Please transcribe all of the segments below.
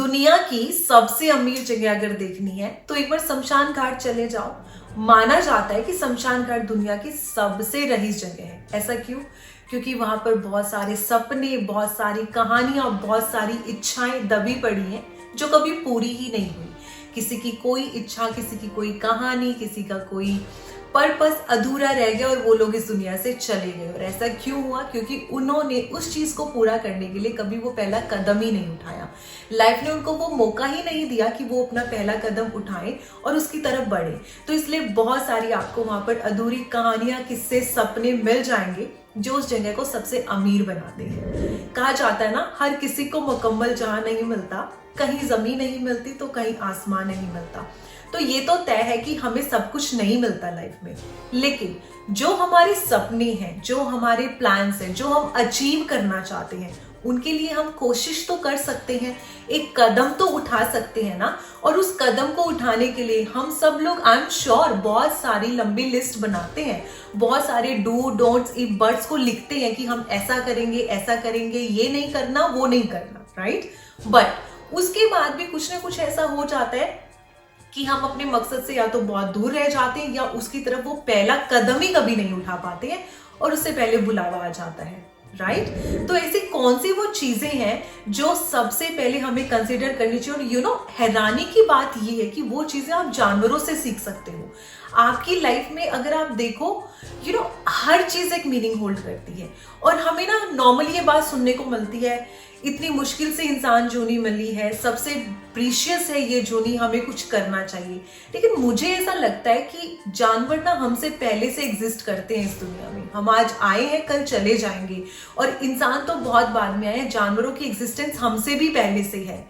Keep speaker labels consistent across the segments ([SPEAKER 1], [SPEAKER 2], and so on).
[SPEAKER 1] दुनिया की सबसे अमीर जगह अगर देखनी है तो एक बार शमशान घाट चले जाओ। माना जाता है कि शमशान घाट दुनिया की सबसे रईस जगह है। ऐसा क्यों? क्योंकि वहां पर बहुत सारे सपने, बहुत सारी कहानियां, बहुत सारी इच्छाएं दबी पड़ी हैं जो कभी पूरी ही नहीं हुई। किसी की कोई इच्छा, किसी की कोई कहानी, किसी का कोई पर्पस अधूरा रह गया और वो लोग इस दुनिया से चले गए। और ऐसा क्यों हुआ? क्योंकि उन्होंने उस चीज को पूरा करने के लिए कभी वो पहला कदम ही नहीं उठाया। लाइफ ने उनको वो मौका ही नहीं दिया कि वो अपना पहला कदम उठाएं और उसकी तरफ बढ़े। तो इसलिए बहुत सारी आपको वहां पर अधूरी कहानियां, किस्से, सपने मिल जाएंगे जो उस जगह को सबसे अमीर बनाते हैं। कहा जाता है ना, हर किसी को मुकम्मल जहां नहीं मिलता, कहीं जमीन नहीं मिलती तो कहीं आसमान नहीं मिलता। तो ये तो तय है कि हमें सब कुछ नहीं मिलता लाइफ में, लेकिन जो हमारे सपने हैं, जो हमारे प्लान्स हैं, जो हम अचीव करना चाहते हैं, उनके लिए हम कोशिश तो कर सकते हैं, एक कदम तो उठा सकते हैं ना। और उस कदम को उठाने के लिए हम सब लोग, आई एम श्योर, बहुत सारी लंबी लिस्ट बनाते हैं, बहुत सारे डू डोंट्स, इफ बट्स को लिखते हैं कि हम ऐसा करेंगे, ऐसा करेंगे, ये नहीं करना, वो नहीं करना, राइट। बट उसके बाद भी कुछ ना कुछ ऐसा हो जाता है कि हम अपने मकसद से या तो बहुत दूर रह जाते हैं या उसकी तरफ वो पहला कदम ही कभी नहीं उठा पाते हैं और उससे पहले बुलावा आ जाता है, राइट। तो ऐसी कौन सी वो चीजें हैं जो सबसे पहले हमें कंसिडर करनी चाहिए? और हैरानी की बात ये है कि वो चीजें आप जानवरों से सीख सकते हो। आपकी लाइफ में अगर आप देखो, हर चीज एक मीनिंग होल्ड करती है। और हमें ना नॉर्मली ये बात सुनने को मिलती है, इतनी मुश्किल से इंसान जूनी मिली है, सबसे प्रीशियस है ये जूनी, हमें कुछ करना चाहिए। लेकिन मुझे ऐसा लगता है कि जानवर ना हमसे पहले से एग्जिस्ट करते हैं इस दुनिया में। हम आज आए हैं, कल चले जाएंगे, और इंसान तो बहुत बाद में आए हैं। जानवरों की एग्जिस्टेंस हमसे भी पहले से है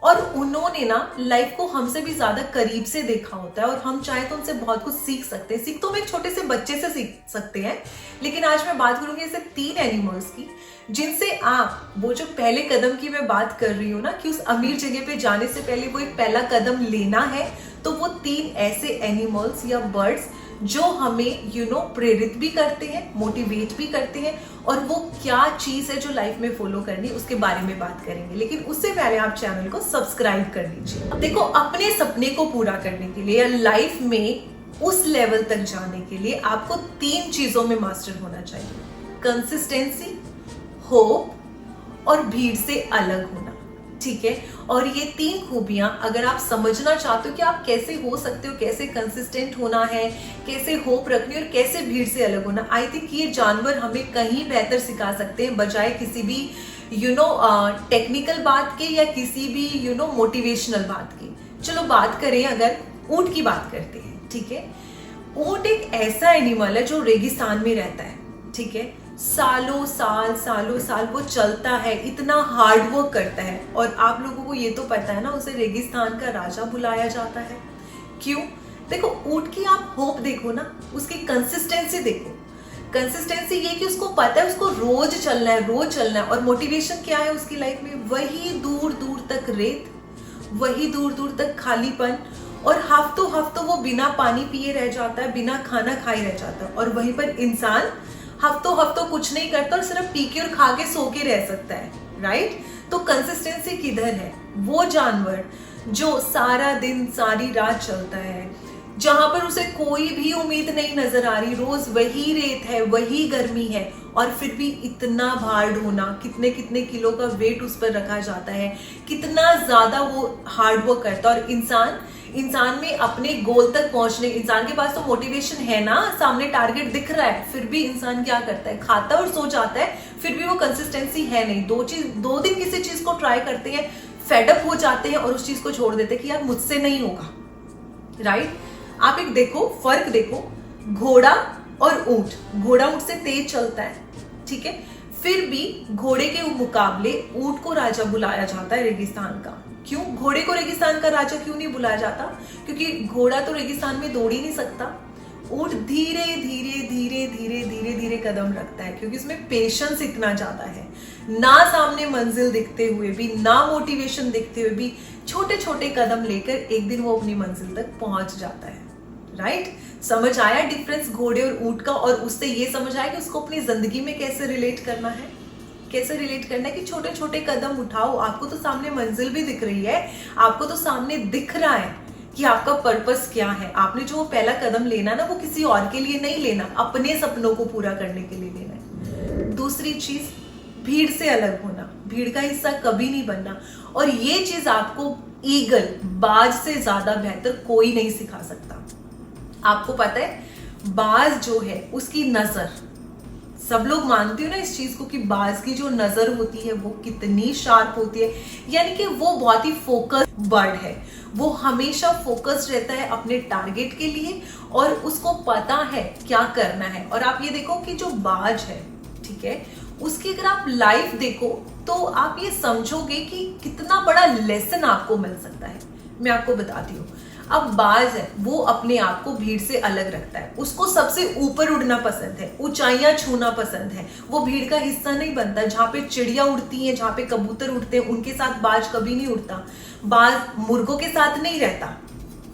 [SPEAKER 1] और उन्होंने ना लाइफ को हमसे भी ज्यादा करीब से देखा होता है और हम चाहे तो उनसे बहुत कुछ सीख सकते हैं। सीख तो हम एक छोटे से बच्चे से सीख सकते हैं, लेकिन आज मैं बात करूंगी ऐसे 3 एनिमल्स की जिनसे आप, वो जो पहले कदम की मैं बात कर रही हूँ ना, कि उस अमीर जगह पे जाने से पहले वो एक पहला कदम लेना है, तो वो 3 ऐसे एनिमल्स या बर्ड्स जो हमें प्रेरित भी करते हैं, मोटिवेट भी करते हैं, और वो क्या चीज है जो लाइफ में फॉलो करनी, उसके बारे में बात करेंगे। लेकिन उससे पहले आप चैनल को सब्सक्राइब कर लीजिए। अब देखो, अपने सपने को पूरा करने के लिए या लाइफ में उस लेवल तक जाने के लिए आपको 3 चीजों में मास्टर होना चाहिए: कंसिस्टेंसी, होप और भीड़ से अलग होना। ठीक है। और ये 3 खूबियां अगर आप समझना चाहते हो कि आप कैसे हो सकते हो, कैसे कंसिस्टेंट होना है, कैसे होप रखनी और कैसे भीड़ से अलग होना, आई थिंक ये जानवर हमें कहीं बेहतर सिखा सकते हैं, बजाय किसी भी टेक्निकल बात के या किसी भी मोटिवेशनल बात की। चलो बात करें, अगर ऊंट की बात करते हैं। ठीक है। ऊंट एक ऐसा एनिमल है जो रेगिस्तान में रहता है। ठीक है। सालों साल वो चलता है, इतना हार्ड वर्क करता है, और आप लोगों को ये तो पता है ना, उसे रेगिस्तान का राजा बुलाया जाता है। क्यों? देखो, ऊंट की आप होप देखो ना, उसकी कंसिस्टेंसी देखो। कंसिस्टेंसी ये कि उसको पता है उसको रोज चलना है, और मोटिवेशन क्या है उसकी लाइफ में? वही दूर दूर तक रेत, वही दूर दूर तक खालीपन, और हफ्तों वो बिना पानी पिए रह जाता है, बिना खाना खाए रह जाता है। और वहीं पर इंसान हफ्तों कुछ नहीं करता और सिर्फ पी के और खा के सो के रह सकता है, राइट। तो कंसिस्टेंसी किधर है? वो जानवर जो सारा दिन सारी रात चलता है, जहां पर उसे कोई भी उम्मीद नहीं नजर आ रही, रोज वही रेत है, वही गर्मी है, और फिर भी इतना भार ढोना, कितने कितने किलो का वेट उस पर रखा जाता है, कितना ज्यादा वो हार्ड वर्क करता है। और इंसान में अपने गोल तक पहुंचने, इंसान के पास तो मोटिवेशन है ना, सामने टारगेट दिख रहा है, फिर भी इंसान क्या करता है? खाता और सो जाता है। फिर भी वो कंसिस्टेंसी है नहीं। 2 दिन किसी चीज को ट्राई करते हैं, फेडअप हो जाते हैं और उस चीज को छोड़ देते हैं कि यार मुझसे नहीं होगा, राइट। आप एक देखो, फर्क देखो, घोड़ा और ऊंट। घोड़ा ऊंट से तेज चलता है, ठीक है, फिर भी घोड़े के मुकाबले ऊंट को राजा बुलाया जाता है रेगिस्तान का। क्यों? घोड़े को रेगिस्तान का राजा क्यों नहीं बुलाया जाता? क्योंकि घोड़ा तो रेगिस्तान में दौड़ ही नहीं सकता। ऊंट धीरे धीरे कदम रखता है, क्योंकि उसमें पेशेंस इतना ज्यादा है। ना सामने मंजिल दिखते हुए भी, ना मोटिवेशन दिखते हुए भी, छोटे छोटे कदम लेकर एक दिन वो अपनी मंजिल तक पहुंच जाता है, राइट। समझ आया डिफरेंस घोड़े और ऊंट का? और उससे ये समझ आया कि उसको अपनी जिंदगी में कैसे रिलेट करना है। कैसे रिलेट करना है कि छोटे छोटे कदम उठाओ, आपको तो सामने मंजिल भी दिख रही है, आपको तो सामने दिख रहा है कि आपका पर्पस क्या है। आपने जो पहला कदम लेना ना, वो किसी और के लिए नहीं लेना, अपने सपनों को पूरा करने के लिए लेना है। दूसरी चीज, भीड़ से अलग होना, भीड़ का हिस्सा कभी नहीं बनना। और ये चीज आपको ईगल, बाज से ज्यादा बेहतर कोई नहीं सिखा सकता। आपको पता है बाज जो है उसकी नजर, सब लोग मानते हो ना इस चीज को कि बाज की जो नजर होती है वो कितनी शार्प होती है, यानी कि वो बहुत ही फोकस्ड बर्ड है। वो हमेशा फोकस्ड रहता है अपने टारगेट के लिए और उसको पता है क्या करना है। और आप ये देखो कि जो बाज है, ठीक है, उसकी अगर आप लाइफ देखो तो आप ये समझोगे कि कितना बड़ा लेसन आपको मिल सकता है। मैं आपको बताती हूँ। अब बाज है, वो अपने आप को भीड़ से अलग रखता है, उसको सबसे ऊपर उड़ना पसंद है, ऊंचाइयां छूना पसंद है। वो भीड़ का हिस्सा नहीं बनता। जहां पे चिड़िया उड़ती हैं, जहां पे कबूतर उड़ते हैं, उनके साथ बाज कभी नहीं उड़ता। बाज मुर्गों के साथ नहीं रहता,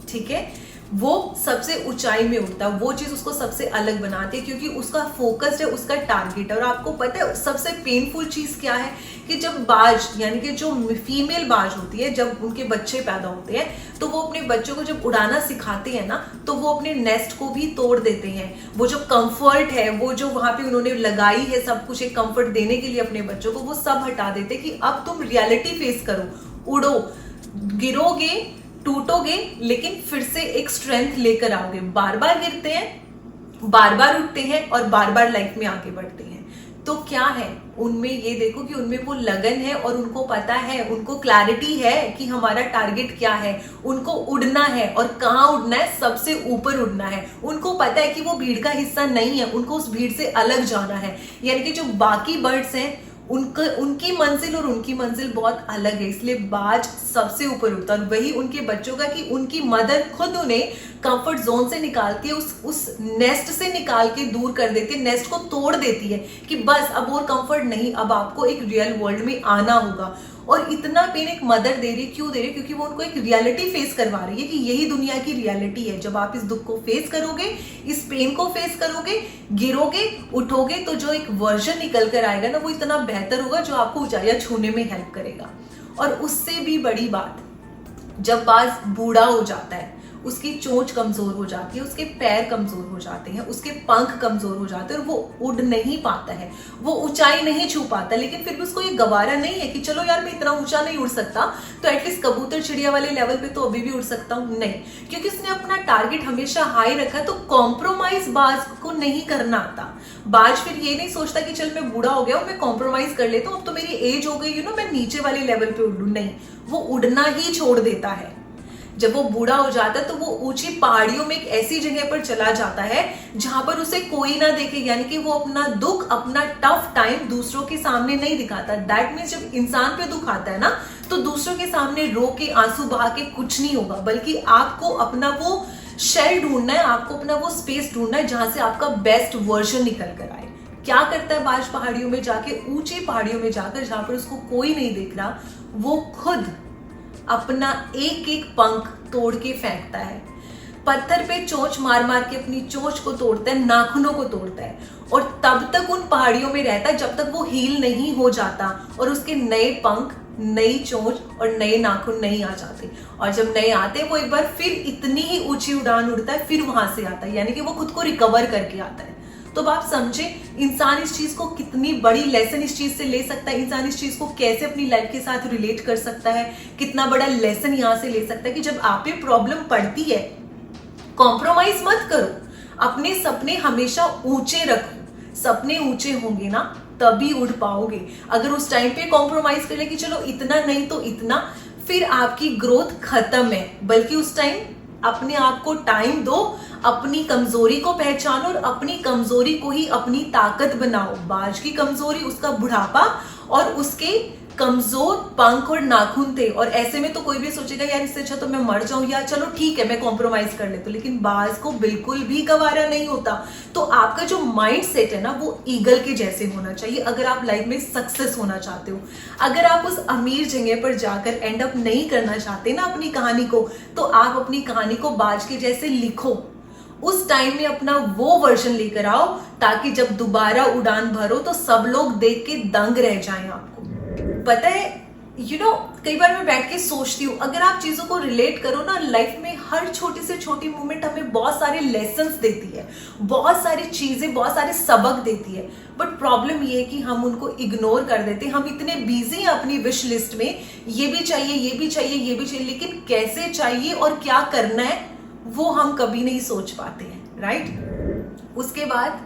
[SPEAKER 1] ठीक है, वो सबसे ऊंचाई में उड़ता। वो चीज उसको सबसे अलग बनाती है क्योंकि उसका फोकस है, उसका टारगेट है। और आपको पता है सबसे पेनफुल चीज क्या है कि जब बाज, यानी कि जो फीमेल बाज होती है, जब उनके बच्चे पैदा होते हैं तो वो अपने बच्चों को जब उड़ाना सिखाते हैं ना, तो वो अपने नेस्ट को भी तोड़ देते हैं। वो जो कंफर्ट है, वो जो वहां पे उन्होंने लगाई है सब कुछ एक कंफर्ट देने के लिए अपने बच्चों को, वो सब हटा देते कि अब तुम रियलिटी फेस करो, उड़ो, गिरोगे, टूटोगे, लेकिन फिर से एक स्ट्रेंथ लेकर आओगे। बार बार गिरते हैं, बार बार उठते हैं और बार बार लाइफ में आगे बढ़ते हैं। तो क्या है उनमें, ये देखो कि उनमें वो लगन है और उनको पता है, उनको क्लैरिटी है कि हमारा टारगेट क्या है। उनको उड़ना है और कहाँ उड़ना है, सबसे ऊपर उड़ना है। उनको पता है कि वो भीड़ का हिस्सा नहीं है, उनको उस भीड़ से अलग जाना है। यानी कि जो बाकी बर्ड्स हैं उनकी मंजिल और उनकी मंजिल बहुत अलग है, इसलिए बाज सबसे ऊपर उड़ता है। और वही उनके बच्चों का कि उनकी मदर खुद उन्हें कंफर्ट जोन से निकालती है, उस नेस्ट से निकाल के दूर कर देती है, नेस्ट को तोड़ देती है कि बस अब और कंफर्ट नहीं, अब आपको एक रियल वर्ल्ड में आना होगा। और इतना पेन एक मदर दे रही, क्यों दे रही? क्योंकि वो उनको एक रियलिटी फेस करवा रही है कि यही दुनिया की रियलिटी है। जब आप इस दुख को फेस करोगे, इस पेन को फेस करोगे, गिरोगे, उठोगे, तो जो एक वर्जन निकल कर आएगा ना, वो इतना बेहतर होगा जो आपको ऊंचाइयां छूने में हेल्प करेगा। और उससे भी बड़ी बात, जब बाज बूढ़ा हो जाता है, उसकी चोंच कमजोर हो जाती है, उसके पैर कमजोर हो जाते हैं, उसके पंख कमजोर हो जाते हैं और वो उड़ नहीं पाता है, वो ऊंचाई नहीं छू पाता। लेकिन फिर भी उसको ये गवारा नहीं है कि चलो यार मैं इतना ऊंचा नहीं उड़ सकता, तो एटलीस्ट कबूतर चिड़िया वाले लेवल पे तो अभी भी उड़ सकता हूं। नहीं, क्योंकि उसने अपना टारगेट हमेशा हाई रखा। तो कॉम्प्रोमाइज बाज को नहीं करना आता। बाज फिर ये नहीं सोचता कि चल मैं बूढ़ा हो गया हूं, मैं कॉम्प्रोमाइज कर लेता हूं, अब तो मेरी एज हो गई, मैं नीचे वाले लेवल पे उड़ू। नहीं, वो उड़ना ही छोड़ देता है। जब वो बूढ़ा हो जाता है तो वो ऊंची पहाड़ियों में एक ऐसी जगह पर चला जाता है जहां पर उसे कोई ना देखे, यानी कि वो अपना दुख, अपना टफ टाइम दूसरों के सामने नहीं दिखाता। दैट मीन्स जब इंसान पे दुख आता है ना, तो दूसरों के सामने रो के, आंसू बहा के कुछ नहीं होगा, बल्कि आपको अपना वो शेल ढूंढना है, आपको अपना वो स्पेस ढूंढना है जहां से आपका बेस्ट वर्जन निकल कर आए। क्या करता है बाज पहाड़ियों में जाके, ऊंची पहाड़ियों में जाकर, जहां पर उसको कोई नहीं देख रहा, वो खुद अपना एक एक पंख तोड़ के फेंकता है। पत्थर पे चोंच मार मार के अपनी चोंच को तोड़ता है, नाखूनों को तोड़ता है, और तब तक उन पहाड़ियों में रहता है जब तक वो हील नहीं हो जाता और उसके नए पंख, नई चोंच और नए नाखून नहीं आ जाते। और जब नए आते वो एक बार फिर इतनी ही ऊंची उड़ान उड़ता है, फिर वहां से आता है, यानी कि वो खुद को रिकवर करके आता है। तो अब आप समझे इंसान इस चीज को कितनी बड़ी लेसन इस चीज से ले सकता है, इंसान इस चीज को कैसे अपनी लाइफ के साथ रिलेट कर सकता है, कितना बड़ा लेसन यहां से ले सकता है कि जब आप पे प्रॉब्लम पड़ती है, कॉम्प्रोमाइज मत करो, अपने सपने हमेशा ऊंचे रखो। सपने ऊंचे होंगे ना तभी उड़ पाओगे। अगर उस टाइम पे कॉम्प्रोमाइज कर ले कि चलो इतना नहीं तो इतना, फिर आपकी ग्रोथ खत्म है। बल्कि उस टाइम अपने आप को टाइम दो, अपनी कमजोरी को पहचानो और अपनी कमजोरी को ही अपनी ताकत बनाओ। बाज की कमजोरी उसका बुढ़ापा और उसके कमजोर पंख और नाखून थे, और ऐसे में तो कोई भी सोचेगा यार इससे अच्छा तो मैं मर जाऊं, या चलो ठीक है मैं कॉम्प्रोमाइज कर लेता हूं। लेकिन बाज को बिल्कुल भी गवारा नहीं होता। तो आपका जो माइंड सेट है ना, वो ईगल के जैसे होना चाहिए अगर आप लाइफ में सक्सेस होना चाहते हो। अगर आप उस अमीर जगह पर जाकर एंड अप नहीं करना चाहते ना अपनी कहानी को, तो आप अपनी कहानी को बाज के जैसे लिखो उस टाइम में अपना वो वर्जन लेकर आओ, ताकि जब दोबारा उड़ान भरो तो सब लोग देख के दंग रह जाएं आपको। पता है कई बार मैं बैठ के सोचती हूँ, अगर आप चीजों को रिलेट करो ना, लाइफ में हर छोटी से छोटी मोमेंट हमें बहुत सारे लेसन्स देती है, बहुत सारी चीजें, बहुत सारे सबक देती है। बट प्रॉब्लम ये है कि हम उनको इग्नोर कर देते हैं। हम इतने बिजी हैं अपनी विश लिस्ट में, ये भी चाहिए, ये भी चाहिए, ये भी चाहिए, लेकिन कैसे चाहिए और क्या करना है वो हम कभी नहीं सोच पाते हैं, राइट। उसके बाद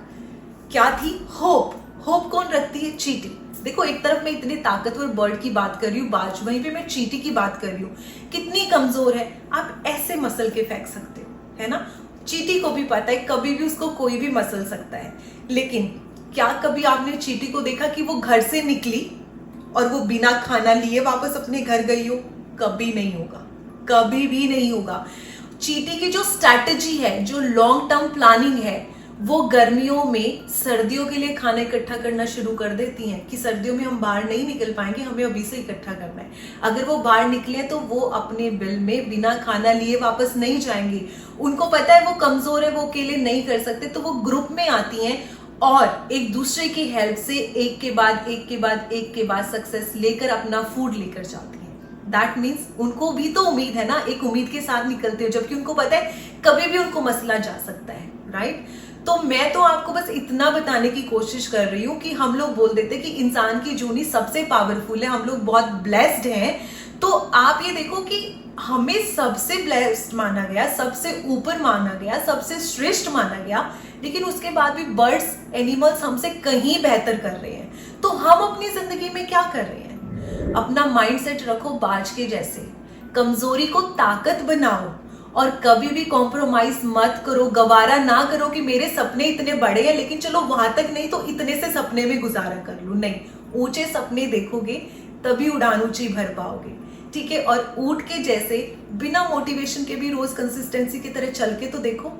[SPEAKER 1] क्या थी? होप। होप कौन रखती है? चींटी। देखो, एक तरफ मैं इतने ताकतवर बर्ड की बात कर रही हूँ, वहीं पे मैं चींटी की बात कर रही हूँ। कितनी कमजोर है, आप ऐसे मसल के फेंक सकते हो, है ना। चींटी को भी पता है कभी भी उसको कोई भी मसल सकता है। लेकिन क्या कभी आपने चींटी को देखा कि वो घर से निकली और वो बिना खाना लिए वापस अपने घर गई हो? कभी नहीं होगा, कभी भी नहीं होगा। चींटी की जो स्ट्रैटेजी है, जो लॉन्ग टर्म प्लानिंग है, वो गर्मियों में सर्दियों के लिए खाना इकट्ठा करना शुरू कर देती हैं कि सर्दियों में हम बाहर नहीं निकल पाएंगे, हमें अभी से इकट्ठा करना है। अगर वो बाहर निकले तो वो अपने बिल में बिना खाना लिए वापस नहीं जाएंगे। उनको पता है वो कमजोर है, वो अकेले नहीं कर सकते, तो वो ग्रुप में आती हैं और एक दूसरे की हेल्प से एक के बाद एक के बाद एक के बाद सक्सेस लेकर अपना फूड लेकर जाती हैं। दैट मीन्स उनको भी तो उम्मीद है ना, एक उम्मीद के साथ निकलते हो, जबकि उनको पता है कभी भी उनको मसला जा सकता है, राइट। तो मैं तो आपको बस इतना बताने की कोशिश कर रही हूं कि हम लोग बोल देते कि इंसान की जूनी सबसे पावरफुल है, हम लोग बहुत ब्लेस्ड हैं। तो आप ये देखो कि हमें सबसे ब्लेस्ड माना गया, सबसे ऊपर माना गया, सबसे श्रेष्ठ माना गया, लेकिन उसके बाद भी बर्ड्स, एनिमल्स हमसे कहीं बेहतर कर रहे हैं। तो हम अपनी जिंदगी में क्या कर रहे हैं? अपना माइंडसेट रखो बाज के जैसे, कमजोरी को ताकत बनाओ और कभी भी कॉम्प्रोमाइज मत करो। गवारा ना करो कि मेरे सपने इतने बड़े हैं, लेकिन चलो वहां तक नहीं तो इतने से सपने में गुजारा कर लूं। नहीं, ऊंचे सपने देखोगे तभी उड़ान ऊंची भर पाओगे, ठीक है। और ऊंट के जैसे बिना मोटिवेशन के भी रोज कंसिस्टेंसी की तरह चल के तो देखो,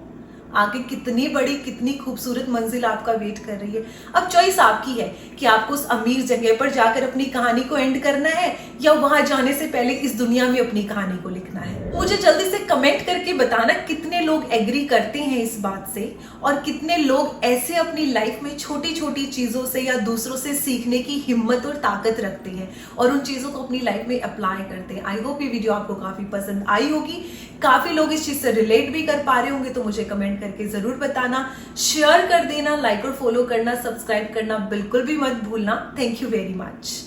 [SPEAKER 1] आगे कितनी बड़ी, कितनी खूबसूरत मंजिल आपका वेट कर रही है। अब चॉइस आपकी है कि आपको उस अमीर जगह पर जाकर अपनी कहानी को एंड करना है या वहां जाने से पहले इस दुनिया में अपनी कहानी को लिखना है। मुझे जल्दी से कमेंट करके बताना कितने लोग एग्री करते हैं इस बात से, और कितने लोग ऐसे अपनी लाइफ में छोटी छोटी चीजों से या दूसरों से सीखने की हिम्मत और ताकत रखते हैं और उन चीजों को अपनी लाइफ में अप्लाई करते हैं। आई होप ये वीडियो आपको काफी पसंद आई होगी, काफी लोग इस चीज से रिलेट भी कर पा रहे होंगे, तो मुझे कमेंट करके जरूर बताना। शेयर कर देना, लाइक और फॉलो करना, सब्सक्राइब करना बिल्कुल भी मत भूलना। Thank you very much.